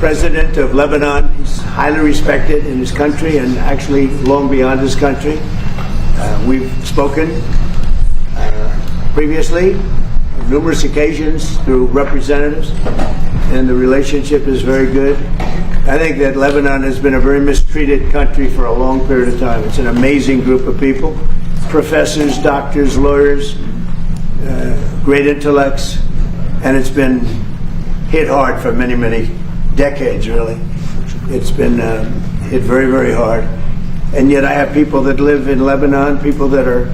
President of Lebanon. He's highly respected in his country and actually long beyond his country. We've spoken previously on numerous occasions through representatives, and the relationship is very good. I think that Lebanon has been a very mistreated country for a long period of time. It's an amazing group of people, professors, doctors, lawyers, great intellects, and it's been hit hard for many, many decades, really. It's been hit very, very hard. And yet I have people that live in Lebanon, people that are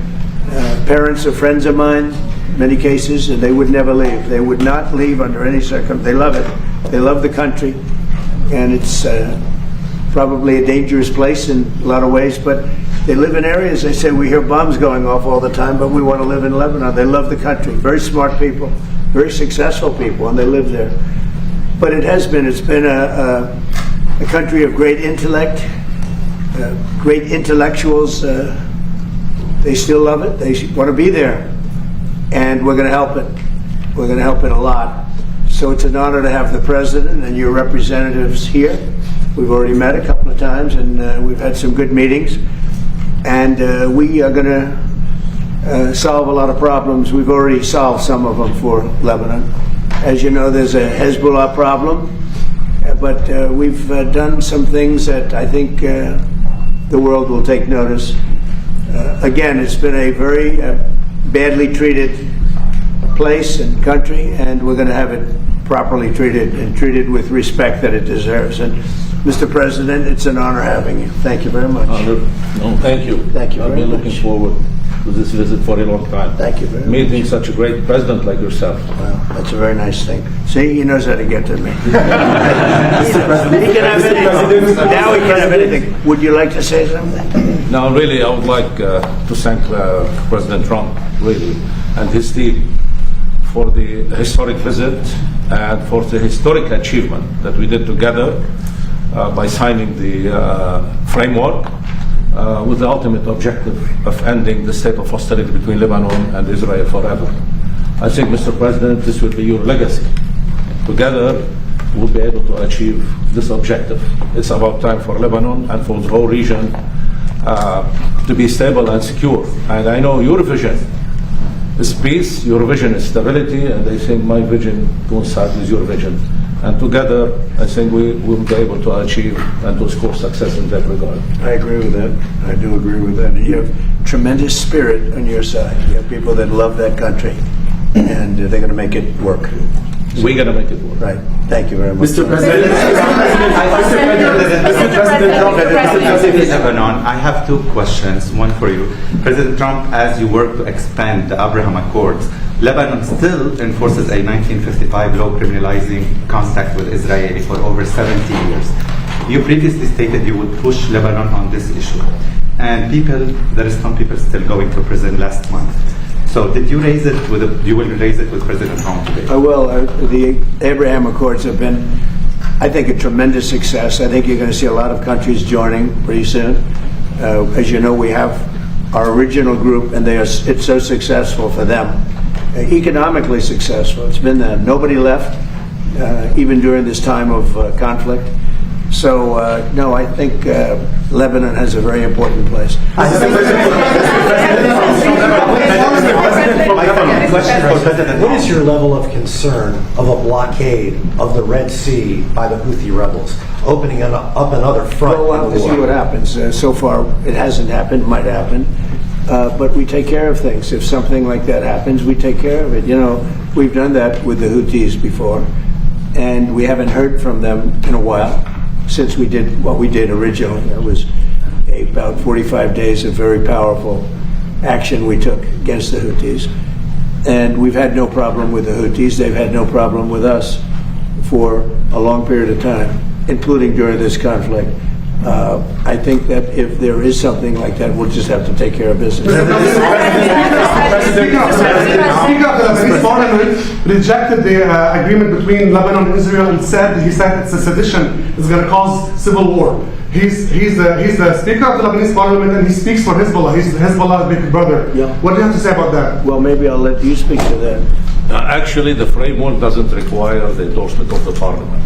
parents of friends of mine, in many cases, and they would never leave. They would not leave under any circumstance. They love it. They love the country. And it's probably a dangerous place in a lot of ways, but they live in areas, they say, we hear bombs going off all the time, but we want to live in Lebanon. They love the country. Very smart people, very successful people, and they live there. But it's been a country of great intellect, great intellectuals. They still love it. They want to be there. And we're going to help it. We're going to help it a lot. So it's an honor to have the President and your representatives here. We've already met a couple of times, and we've had some good meetings. And we are going to solve a lot of problems. We've already solved some of them for Lebanon. As you know, there's a Hezbollah problem, but we've done some things that I think the world will take notice. Again, it's been a very badly treated place and country, and we're going to have it properly treated and treated with respect that it deserves. And Mr. President, it's an honor having you. Thank you very much. No, thank you. Thank you I've very been much. looking forward to this visit for a long time. Thank you very much. Meeting such a great president like yourself. Well, that's a very nice thing. See, he knows how to get to me. He Mr. President, can have anything. Now he can have anything. Would you like to say something? Now, really, I would like to thank President Trump, really, and his team for the historic visit and for the historic achievement that we did together by signing the framework with the ultimate objective of ending the state of hostility between Lebanon and Israel forever. I think, Mr. President, this will be your legacy. Together, we'll be able to achieve this objective. It's about time for Lebanon and for the whole region to be stable and secure. And I know your vision is peace, your vision is stability, and I think my vision coincides with your vision. And together, I think we will be able to achieve and to score success in that regard. I agree with that. I do agree with that. And you have tremendous spirit on your side. You have people that love that country, and they're going to make it work. We're going to make it work. Right. Thank you very much. Mr. President, Lebanon, I have two questions, one for you. President Trump, as you work to expand the Abraham Accords, Lebanon still enforces a 1955 law criminalizing contact with Israel for over 70 years. You previously stated you would push Lebanon on this issue. And there is some people still going to prison last month. So did you raise it you will raise it with President Trump today? Well, the Abraham Accords have been, I think, a tremendous success. I think you're going to see a lot of countries joining pretty soon. As you know, we have our original group, and it's so successful for them. Economically successful. It's been nobody left, even during this time of conflict. So, no, I think Lebanon has a very important place. What is your level of concern of a blockade of the Red Sea by the Houthi rebels, opening up another front? Well, we'll have to see what happens. So far, it hasn't happened, might happen. But we take care of things. If something like that happens, we take care of it. You know, we've done that with the Houthis before, and we haven't heard from them in a while since we did what we did originally. It was about 45 days of very powerful action we took against the Houthis. And we've had no problem with the Houthis. They've had no problem with us for a long period of time, including during this conflict. I think that if there is something like that, we'll just have to take care of business. Speaker of the Lebanese Parliament rejected the agreement between Lebanon and Israel and he said it's a sedition. It's going to cause civil war. He's the Speaker of the Lebanese Parliament, and he speaks for Hezbollah. He's Hezbollah's big brother. Yeah. What do you have to say about that? Well, maybe I'll let you speak to that. Actually, the framework doesn't require the endorsement of the parliament.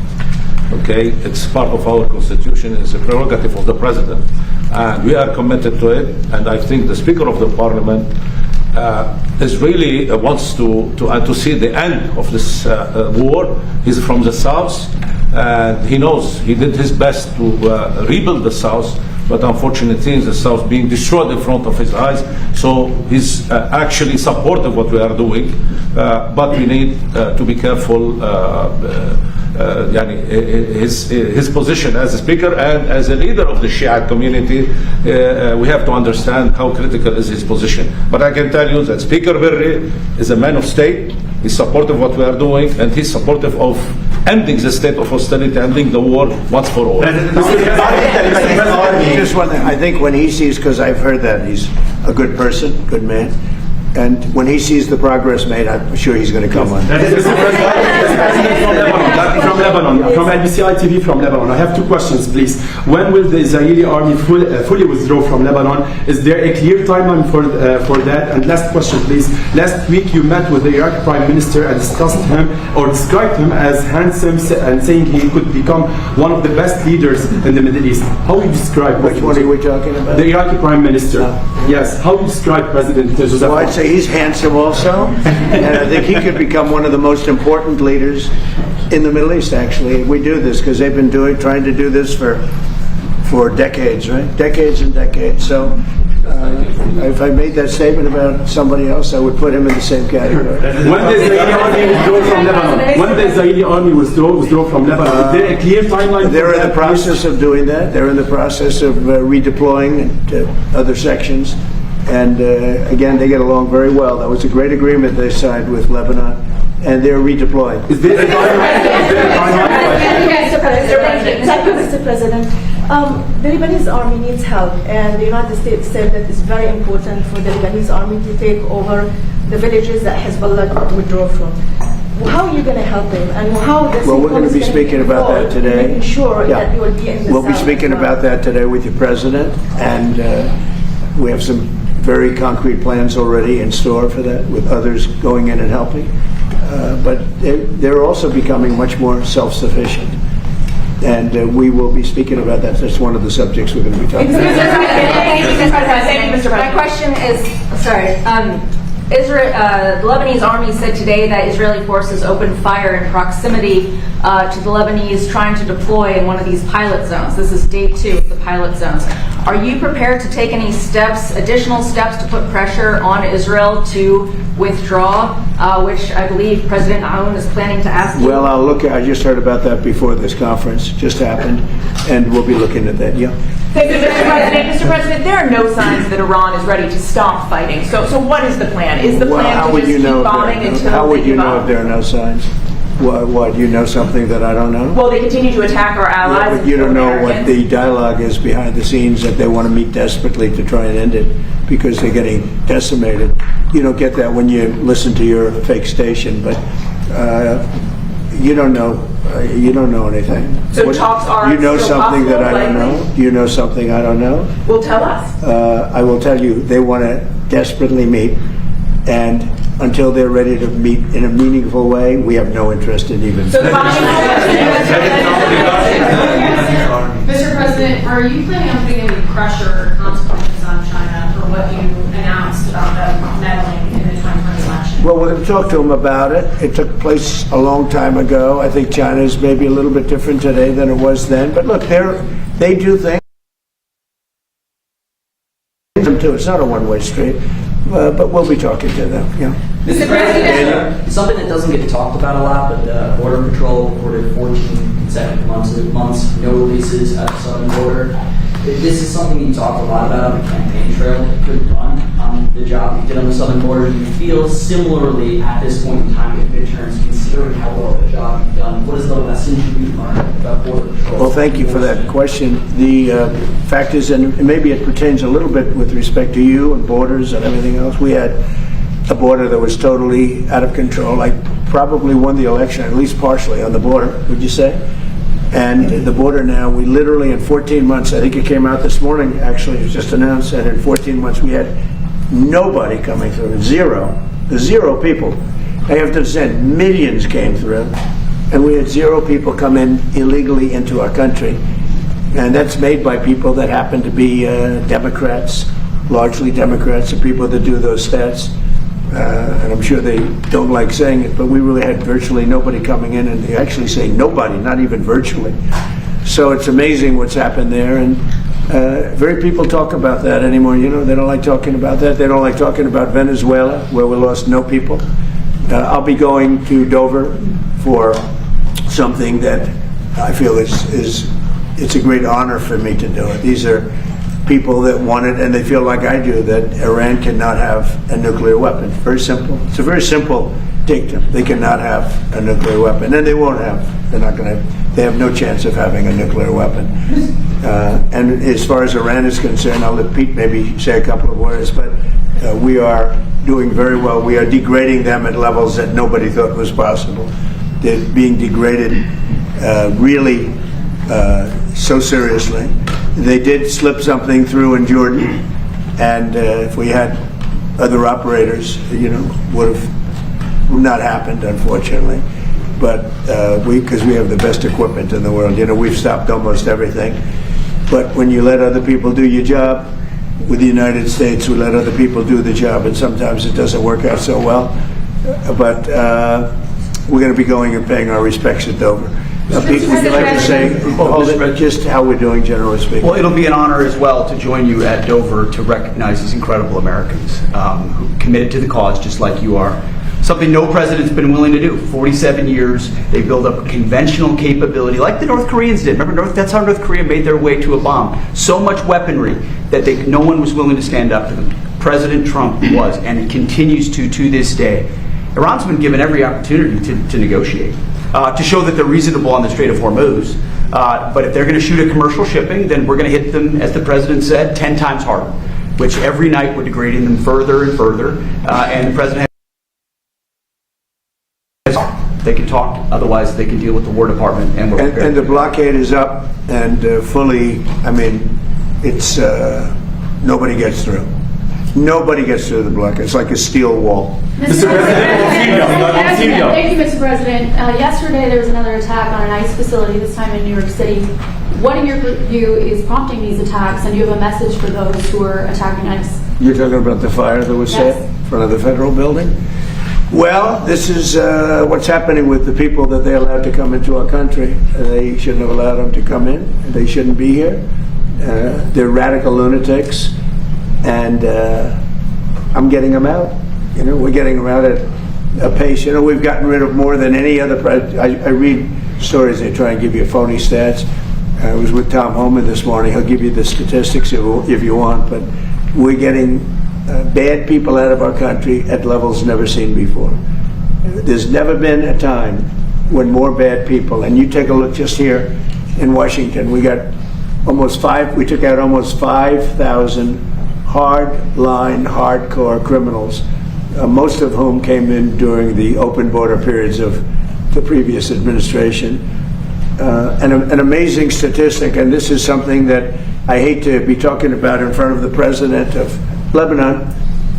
Okay, it's part of our constitution. It's a prerogative of the president, and we are committed to it. And I think the Speaker of the Parliament is really wants to see the end of this war. He's from the south, and he knows he did his best to rebuild the south. But unfortunately, the south being destroyed in front of his eyes. So he's actually supportive of what we are doing, but we need to be careful. His position as a speaker and as a leader of the Shia community, we have to understand how critical is his position. But I can tell you that Speaker Berri is a man of state. He's supportive of what we are doing, and he's supportive of ending the state of hostility, ending the war once for all. Just one thing. I think when he sees, because I've heard that he's a good person, good man, and when he sees the progress made, I'm sure he's going to come on. From Lebanon, from LBCI TV from Lebanon. I have two questions, please. When will the Israeli army fully withdraw from Lebanon? Is there a clear timeline for that? And last question, please. Last week you met with the Iraqi Prime Minister and discussed him or described him as handsome and saying he could become one of the best leaders in the Middle East. How would you describe? Which one are we talking about? The Iraqi Prime Minister. Yes. How would you describe President Joseph Aoun? Well, I'd say he's handsome also, and I think he could become one of the most important leaders in the Middle East. Actually, we do this because they've been trying to do this for decades, right? Decades and decades. So, if I made that statement about somebody else, I would put him in the same category. When the Israeli army withdraw from Lebanon? When the Israeli army withdraw from Lebanon? Is there a clear timeline? They're in the process of doing that. They're in the process of redeploying to other sections. And again, they get along very well. That was a great agreement they signed with Lebanon, and they're redeploying. Is there a timeline? Thank you, Mr. President. The Lebanese army needs help, and the United States said that it's very important for the Lebanese army to take over the villages that Hezbollah withdraw from. How are you going to help them, and how does Well, we're going to be speaking about that today. Making sure that you will be in the We'll be speaking about that today with your president, and we have some very concrete plans already in store for that, with others going in and helping. But they're also becoming much more self-sufficient. And we will be speaking about that. That's one of the subjects we're going to be talking about. Thank you, Mr. President. My question is, the Lebanese army said today that Israeli forces opened fire in proximity to the Lebanese trying to deploy in one of these pilot zones. This is day 2 of the pilot zones. Are you prepared to take any additional steps to put pressure on Israel to withdraw, which I believe President Aoun is planning to ask you? Well, I just heard about that before this conference just happened, and we'll be looking at that, yeah. Thank you, Mr. President, there are no signs that Iran is ready to stop fighting. So what is the plan? Is the plan to just keep bombing until How would they you give know up? if there are no signs? What, you know something that I don't know? Well, they continue to attack our allies. But you don't know what the dialogue is behind the scenes, that they want to meet desperately to try and end it because they're getting decimated. You don't get that when you listen to your fake station, but you don't know. You don't know anything. So talks are You know still something that I don't possible, know. You know something I don't know. Well, tell us. I will tell you, they want to desperately meet, and until they're ready to meet in a meaningful way, we have no interest in even. So the bombing Mr. President, are you planning on putting any pressure or consequences on China for what you announced about the meddling in the 2020 election? Well, we're going to talk to them about it. It took place a long time ago. I think China's maybe a little bit different today than it was then. But look, they do things. Too. It's not a one-way street. But we'll be talking to them. Yeah. Mr. President, something that doesn't get talked about a lot, but Border Patrol reported 14 consecutive months, no releases at the southern border. This is something you talked a lot about on the campaign trail that you could run on the job you did on the southern border. Do you feel similarly at this point in time with midterms, considering how well the job you've done? What is the lesson you've learned about Border Patrol? Well, thank you for that question. The fact is, and maybe it pertains a little bit with respect to you and borders and everything else, we had a border that was totally out of control. I probably won the election, at least partially, on the border, would you say? And the border now, we literally in 14 months, I think it came out this morning, actually, it was just announced that in 14 months we had nobody coming through, zero people. I have to say, millions came through. and we had 0 people come in illegally into our country. And that's made by people that happen to be Democrats, largely Democrats, and people that do those stats. And I'm sure they don't like saying it, but we really had virtually nobody coming in, and they actually say nobody, not even virtually. So it's amazing what's happened there, and very people talk about that anymore. You know, they don't like talking about that. They don't like talking about Venezuela, where we lost no people. I'll be going to Dover for something that I feel it's a great honor for me to do it. These are people that want it, and they feel like I do, that Iran cannot have a nuclear weapon. Very simple. It's a very simple dictum. They cannot have a nuclear weapon, and they won't have. They're not going to. They have no chance of having a nuclear weapon. And as far as Iran is concerned, I'll let Pete maybe say a couple of words, but we are doing very well. We are degrading them at levels that nobody thought was possible. They're being degraded really so seriously. They did slip something through in Jordan, and if we had other operators, you know, would have not happened, unfortunately. But because we have the best equipment in the world, you know, we've stopped almost everything. But when you let other people do your job, with the United States, we let other people do the job, and sometimes it doesn't work out so well. But we're going to be going and paying our respects at Dover. Pete, would you like to say just how we're doing, generally speaking? Well, it'll be an honor as well to join you at Dover to recognize these incredible Americans who committed to the cause just like you are. Something no president's been willing to do. 47 years, they build up a conventional capability like the North Koreans did. Remember, that's how North Korea made their way to a bomb. So much weaponry that no one was willing to stand up to them. President Trump was, and it continues to this day. Iran's been given every opportunity to negotiate, to show that they're reasonable on the Strait of Hormuz. But if they're going to shoot at commercial shipping, then we're going to hit them, as the president said, 10 times harder, which every night we're degrading them further and further. And the president they can talk, otherwise they can deal with the War Department. And the blockade is up and fully, I mean, it's, nobody gets through. Nobody gets through the blockade. It's like a steel wall. Mr. President, thank you, Mr. President. Yesterday there was another attack on an ICE facility, this time in New York City. What in your view is prompting these attacks, and do you have a message for those who are attacking ICE? You're talking about the fire that was set in front of the federal building? Well, this is what's happening with the people that they allowed to come into our country. They shouldn't have allowed them to come in. They shouldn't be here. They're radical lunatics, and I'm getting them out. You know, we're getting them out at a pace. You know, we've gotten rid of more than any other president. I read stories. They try and give you phony stats. I was with Tom Homan this morning. He'll give you the statistics if you want, but we're getting bad people out of our country at levels never seen before. There's never been a time when more bad people, and you take a look just here in Washington, we took out almost 5,000 hard-line, hardcore criminals, most of whom came in during the open border periods of the previous administration. An amazing statistic, and this is something that I hate to be talking about in front of the president of Lebanon,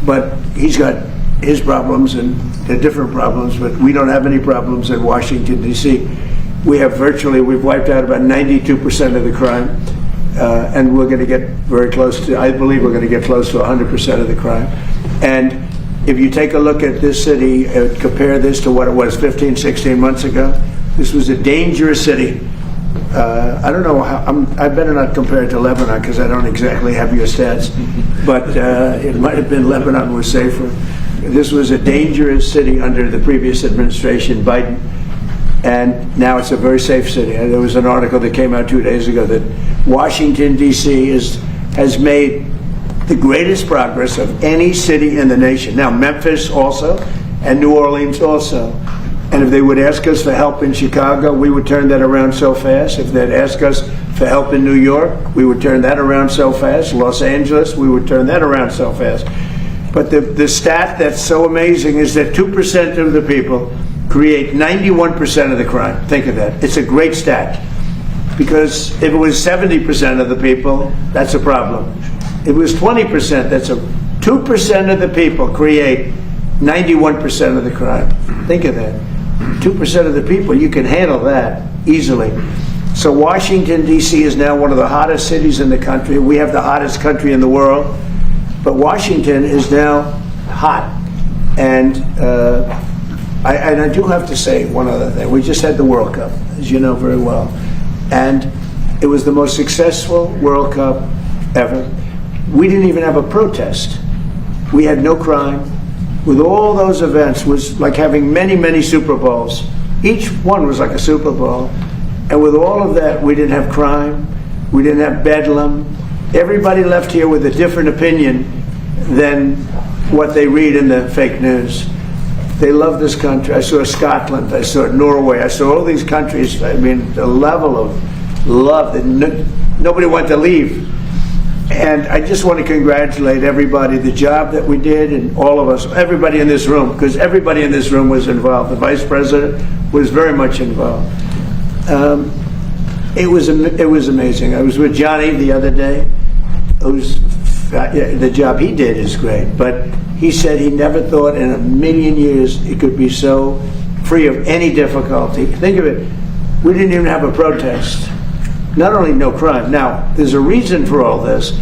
but he's got his problems and they're different problems, but we don't have any problems in Washington, D.C. We've wiped out about 92% of the crime, and we're going to get very close to, I believe we're going to get close to 100% of the crime. And if you take a look at this city, compare this to what it was 15, 16 months ago, this was a dangerous city. I don't know how, I better not compare it to Lebanon because I don't exactly have your stats, but it might have been Lebanon was safer. This was a dangerous city under the previous administration, Biden, and now it's a very safe city. There was an article that came out 2 days ago that Washington, D.C. has made the greatest progress of any city in the nation. Now, Memphis also, and New Orleans also. And if they would ask us for help in Chicago, we would turn that around so fast. If they'd ask us for help in New York, we would turn that around so fast. Los Angeles, we would turn that around so fast. But the stat that's so amazing is that 2% of the people create 91% of the crime. Think of that. It's a great stat. Because if it was 70% of the people, that's a problem. If it was 20%, that's 2% of the people create 91% of the crime. Think of that. 2% of the people, you can handle that easily. So Washington, D.C. is now one of the hottest cities in the country. We have the hottest country in the world. But Washington is now hot. And I do have to say one other thing. We just had the World Cup, as you know very well. And it was the most successful World Cup ever. We didn't even have a protest. We had no crime. With all those events, was like having many, many Super Bowls. Each one was like a Super Bowl. And with all of that, we didn't have crime. We didn't have bedlam. Everybody left here with a different opinion than what they read in the fake news. They love this country. I saw Scotland. I saw Norway. I saw all these countries. I mean, the level of love that nobody wanted to leave. And I just want to congratulate everybody, the job that we did, and all of us, everybody in this room, because everybody in this room was involved. The Vice President was very much involved. It was amazing. I was with Johnny the other day, the job he did is great, but he said he never thought in a million years it could be so free of any difficulty. Think of it, we didn't even have a protest. Not only no crime. Now, there's a reason for all this,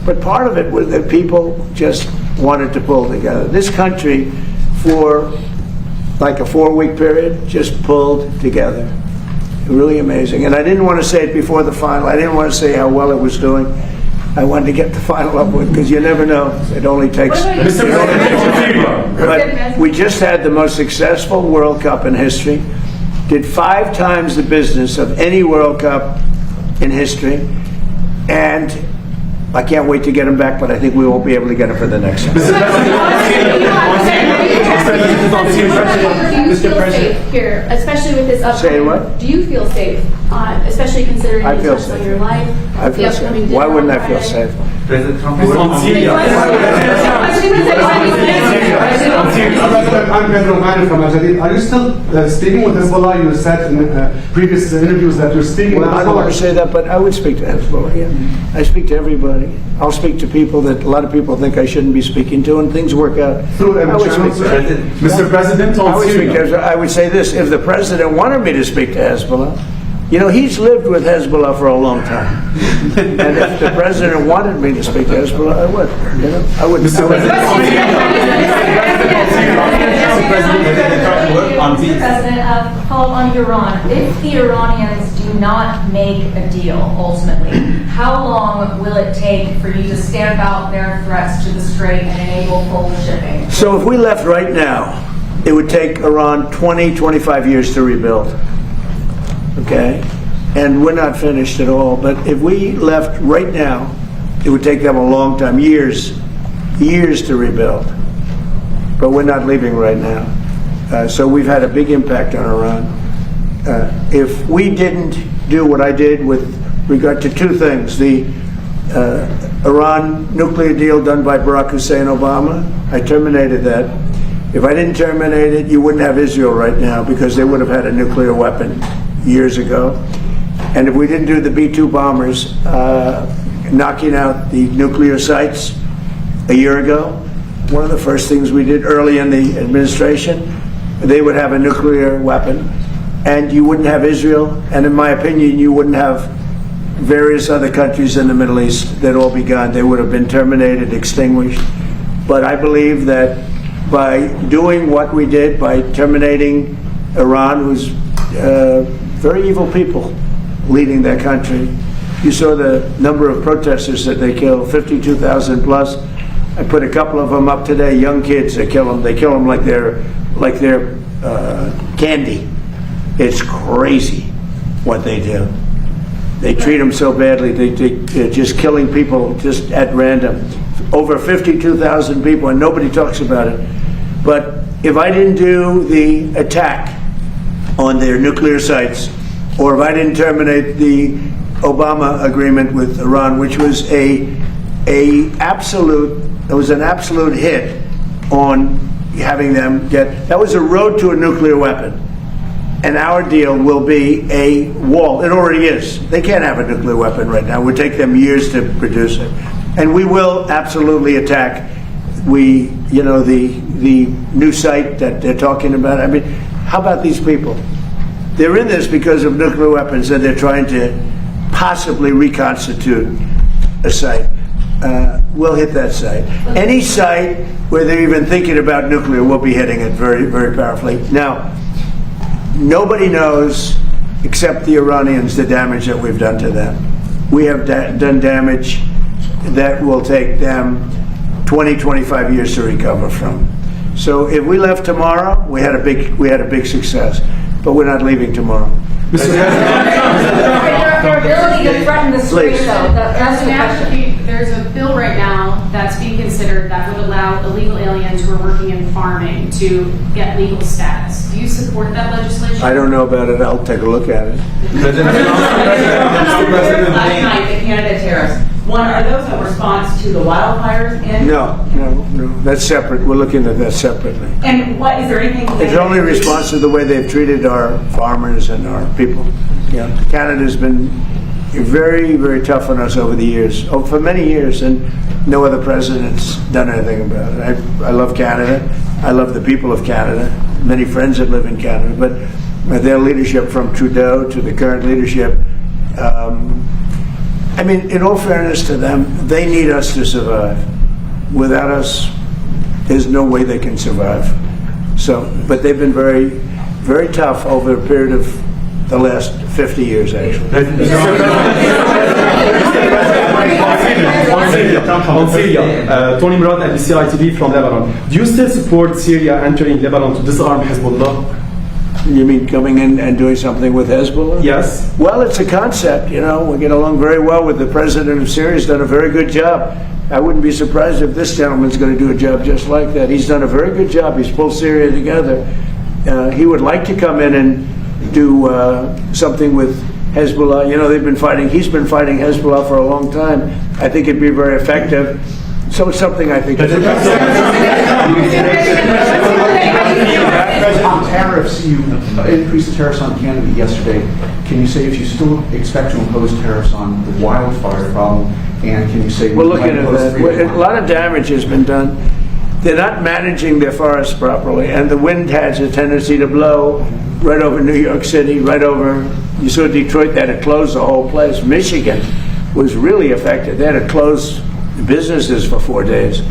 but part of it was that people just wanted to pull together. This country, for like a 4-week period, just pulled together. Really amazing. And I didn't want to say it before the final. I didn't want to say how well it was doing. I wanted to get the final up with, because you never know. It only takes... But we just had the most successful World Cup in history. Did 5 times the business of any World Cup in history, and I can't wait to get him back, but I think we won't be able to get him for the next one. Do you feel safe here, especially with this upcoming? Say what? Do you feel safe, especially considering the attacks on your life? I feel safe. Why wouldn't I feel safe? President Trump I'm Pedro Mani from Al Jadid. Are you still speaking with Hezbollah? You said in previous interviews that you're speaking with Hezbollah. I don't want to say that, but I would speak to Hezbollah. Yeah. I speak to everybody. I'll speak to people that a lot of people think I shouldn't be speaking to, and things work out. I would speak to Mr. President, I would say this: if the president wanted me to speak to Hezbollah, you know, he's lived with Hezbollah for a long time, and if the president wanted me to speak to Hezbollah, I would. You know, I would. Mr. President, follow up on Iran. If the Iranians do not make a deal ultimately, how long will it take for you to stamp out their threats to the Strait and enable full shipping? So if we left right now, it would take Iran 20, 25 years to rebuild. Okay? And we're not finished at all. But if we left right now, it would take them a long time, years to rebuild. But we're not leaving right now. So we've had a big impact on Iran. If we didn't do what I did with regard to 2 things, the Iran nuclear deal done by Barack Hussein Obama, I terminated that. If I didn't terminate it, you wouldn't have Israel right now, because they would have had a nuclear weapon years ago. And if we didn't do the B-2 bombers knocking out the nuclear sites a year ago, one of the first things we did early in the administration, they would have a nuclear weapon, and you wouldn't have Israel, and in my opinion, you wouldn't have various other countries in the Middle East. They'd all be gone. They would have been terminated, extinguished. But I believe that by doing what we did, by terminating Iran, who's very evil people leading that country. You saw the number of protesters that they killed, 52,000 plus. I put a couple of them up today, young kids. They kill them. They kill them like they're candy. It's crazy what they do. They treat them so badly. They're just killing people just at random. Over 52,000 people, and nobody talks about it. But if I didn't do the attack on their nuclear sites, or if I didn't terminate the Obama agreement with Iran, which was an absolute hit on having them get, that was a road to a nuclear weapon. And our deal will be a wall. It already is. They can't have a nuclear weapon right now. It would take them years to produce it. And we will absolutely attack the new site that they're talking about. I mean, how about these people? They're in this because of nuclear weapons, and they're trying to possibly reconstitute a site. We'll hit that site. Any site where they're even thinking about nuclear, we'll be hitting it very, very powerfully. Now, nobody knows, except the Iranians, the damage that we've done to them. We have done damage that will take them 20, 25 years to recover from. So if we left tomorrow, we had a big success. But we're not leaving tomorrow. Their ability to threaten the street, though, that's the question. There's a bill right now that's being considered that would allow illegal aliens who are working in farming to get legal status. Do you support that legislation? I don't know about it. I'll take a look at it. Last night, the Canada tariffs. One, are those a response to the wildfires in? No. That's separate. We're looking at that separately. And what, is there anything? It's only a response to the way they've treated our farmers and our people. Yeah. Canada's been very, very tough on us over the years, for many years, and no other president's done anything about it. I love Canada. I love the people of Canada. Many friends that live in Canada, but their leadership from Trudeau to the current leadership, I mean, in all fairness to them, they need us to survive. Without us, there's no way they can survive. So, but they've been very, very tough over a period of the last 50 years, actually. On Syria, Tony Murad and SPTV from Lebanon. Do you still support Syria entering Lebanon to disarm Hezbollah? You mean coming in and doing something with Hezbollah? Yes. Well, it's a concept, you know. We get along very well with the president of Syria. He's done a very good job. I wouldn't be surprised if this gentleman's going to do a job just like that. He's done a very good job. He's pulled Syria together. He would like to come in and do something with Hezbollah. You know, he's been fighting Hezbollah for a long time. I think it'd be very effective. So it's something I think. On tariffs, you increased the tariffs on Canada yesterday. Can you say if you still expect to impose tariffs on the wildfire problem? And can you say we're looking at that? A lot of damage has been done. They're not managing their forests properly, and the wind has a tendency to blow right over New York City, right over. You saw Detroit; they had to close the whole place. Michigan was really affected. They had to close businesses for 4 days.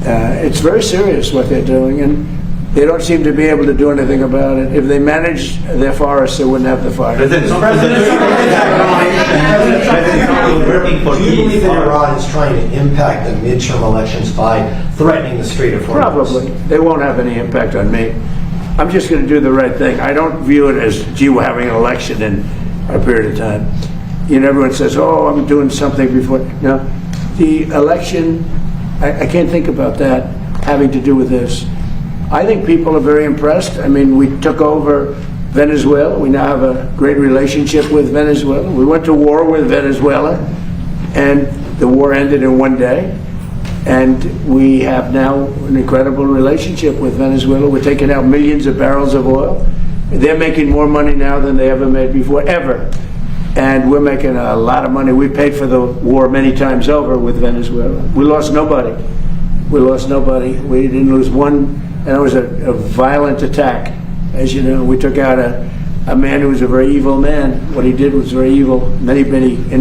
It's very serious what they're doing, and they don't seem to be able to do anything about it. If they managed their forests, they wouldn't have the fire. Do you believe that Iran is trying to impact the midterm elections by threatening the Strait of Hormuz? Probably. They won't have any impact on me. I'm just going to do the right thing. I don't view it as, gee, we're having an election in a period of time. You know, everyone says, oh, I'm doing something before. No, the election, I can't think about that having to do with this. I think people are very impressed. I mean, we took over Venezuela. We now have a great relationship with Venezuela. We went to war with Venezuela, and the war ended in one day. And we have now an incredible relationship with Venezuela. We're taking out millions of barrels of oil. They're making more money now than they ever made before, ever. And we're making a lot of money. We paid for the war many times over with Venezuela. We lost nobody. We lost nobody. We didn't lose one. And it was a violent attack. As you know, we took out a man who was a very evil man. What he did was very evil, in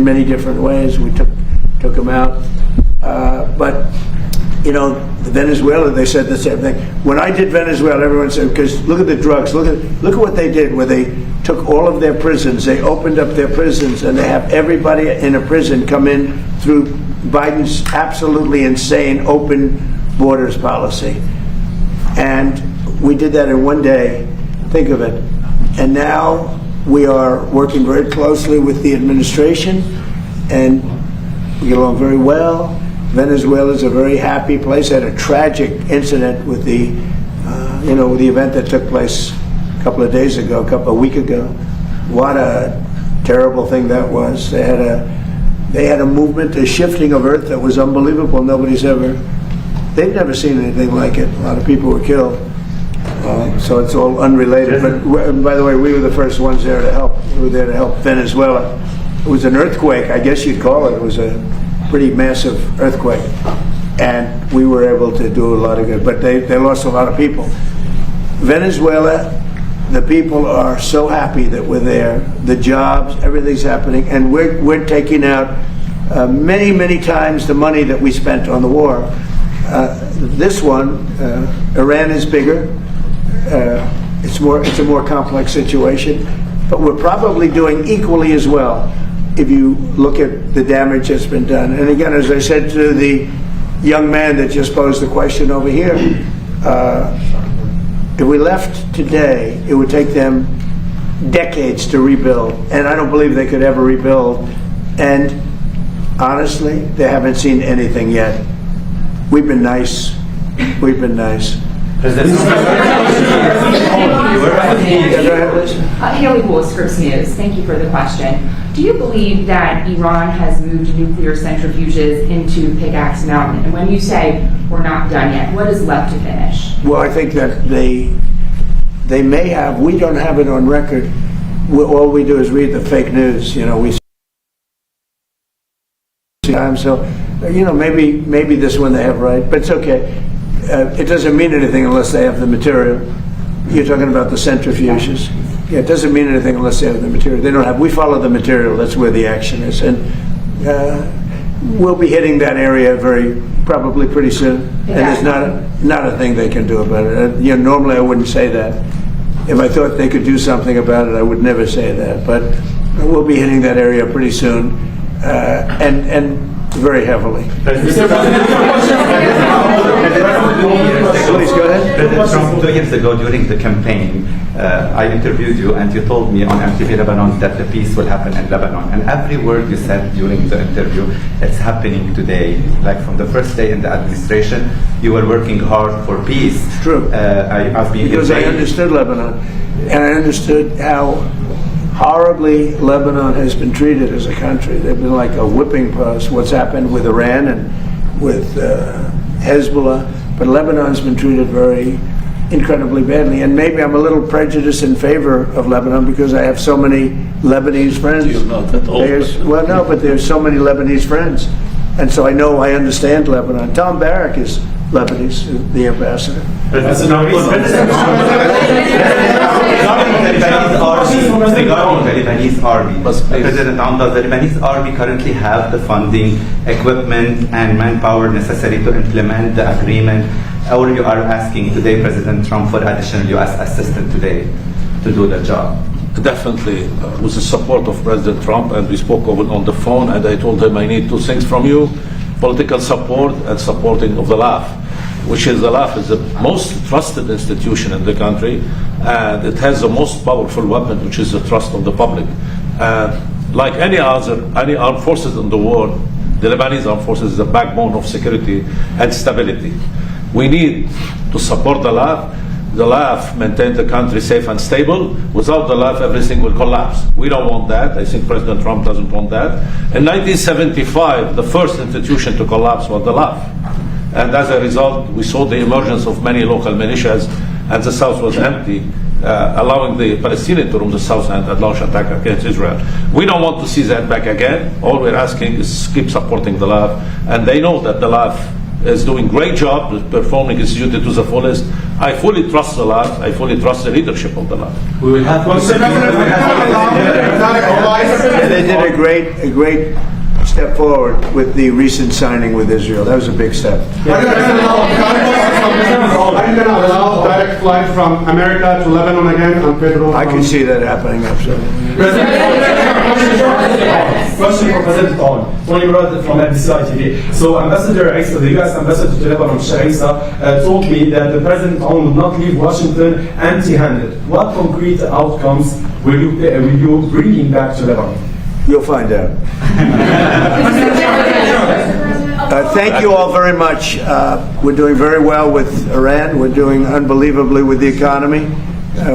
many different ways. We took him out. But, you know, Venezuela, they said the same thing. When I did Venezuela, everyone said, because look at the drugs, look at what they did, where they took all of their prisons, they opened up their prisons, and they have everybody in a prison come in through Biden's absolutely insane open borders policy. And we did that in one day. Think of it. And now we are working very closely with the administration, and we get along very well. Venezuela is a very happy place. Had a tragic incident with the, with the event that took place a week ago. What a terrible thing that was. They had a movement, a shifting of earth that was unbelievable. They've never seen anything like it. A lot of people were killed. So it's all unrelated. But by the way, we were the first ones there to help. We were there to help Venezuela. It was an earthquake, I guess you'd call it. It was a pretty massive earthquake. And we were able to do a lot of good. But they lost a lot of people. Venezuela The people are so happy that we're there. The jobs, everything's happening, and we're taking out many times the money that we spent on the war. This one, Iran is bigger. It's a more complex situation, but we're probably doing equally as well if you look at the damage that's been done. And again, as I said to the young man that just posed the question over here, if we left today, it would take them decades to rebuild, and I don't believe they could ever rebuild. And honestly, they haven't seen anything yet. We've been nice. We've been nice. Haley Wolf, Scripps News. Thank you for the question. Do you believe that Iran has moved nuclear centrifuges into Pickaxe Mountain? And when you say we're not done yet, what is left to finish? Well, I think that they may have. We don't have it on record. All we do is read the fake news. We time. So, maybe this one they have right, but it's okay. It doesn't mean anything unless they have the material. You're talking about the centrifuges. Yeah, it doesn't mean anything unless they have the material. They don't have. We follow the material. That's where the action is, and we'll be hitting that area probably pretty soon. And there's not a thing they can do about it. Normally I wouldn't say that. If I thought they could do something about it, I would never say that. But we'll be hitting that area pretty soon, and very heavily. Please go ahead. President Trump, 2 years ago during the campaign, I interviewed you and you told me on MTV Lebanon that the peace will happen in Lebanon. And every word you said during the interview, it's happening today. Like from the first day in the administration, you were working hard for peace. It's true. Because I understood Lebanon, and I understood how horribly Lebanon has been treated as a country. They've been like a whipping post. What's happened with Iran and with Hezbollah, but Lebanon's been treated very incredibly badly. And maybe I'm a little prejudiced in favor of Lebanon because I have so many Lebanese friends. You're not at all. Well, no, but there's so many Lebanese friends, and so I understand Lebanon. Tom Barrack is Lebanese, the ambassador. Regarding the Lebanese army, President Aoun, does the Lebanese army currently have the funding, equipment, and manpower necessary to implement the agreement? Or you are asking today President Trump for additional U.S. assistance today to do the job? Definitely, with the support of President Trump, and we spoke on the phone, and I told him I need 2 things from you: political support and supporting of the LAF, which is the LAF is the most trusted institution in the country, and it has the most powerful weapon, which is the trust of the public. Like any armed forces in the world, the Lebanese armed forces is the backbone of security and stability. We need to support the LAF. The LAF maintain the country safe and stable. Without the LAF, everything will collapse. We don't want that. I think President Trump doesn't want that. In 1975, the first institution to collapse was the LAF. And as a result, we saw the emergence of many local militias, and the south was empty, allowing the Palestinians to roam the south and launch attack against Israel. We don't want to see that back again. All we're asking is keep supporting the LAF, and they know that the LAF is doing great job, performing its duty to the fullest. I fully trust the LAF. I fully trust the leadership of the LAF. We will have. They did a great step forward with the recent signing with Israel. That was a big step. Are you going to allow direct flight from America to Lebanon again? I can see that happening, absolutely. Question for President Aoun. Tony Brad from SPTV. So Ambassador Issa, the U.S. Ambassador to Lebanon, Issa, told me that the President Aoun would not leave Washington empty-handed. What concrete outcomes will you bring back to Lebanon? You'll find out. Thank you all very much. We're doing very well with Iran. We're doing unbelievably with the economy.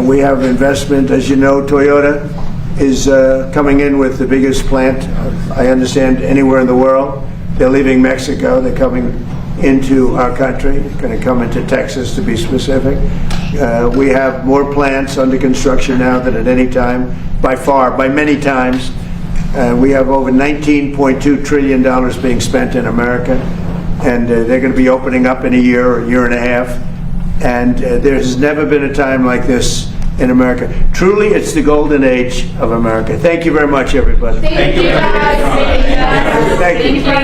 We have investment. As you know, Toyota is coming in with the biggest plant, I understand, anywhere in the world. They're leaving Mexico. They're coming into our country. They're going to come into Texas, to be specific. We have more plants under construction now than at any time, by many times. We have over $19.2 trillion being spent in America, and they're going to be opening up in a year or a year and a half. And there has never been a time like this in America. Truly, it's the golden age of America. Thank you very much, everybody. Thank you guys. Thank you.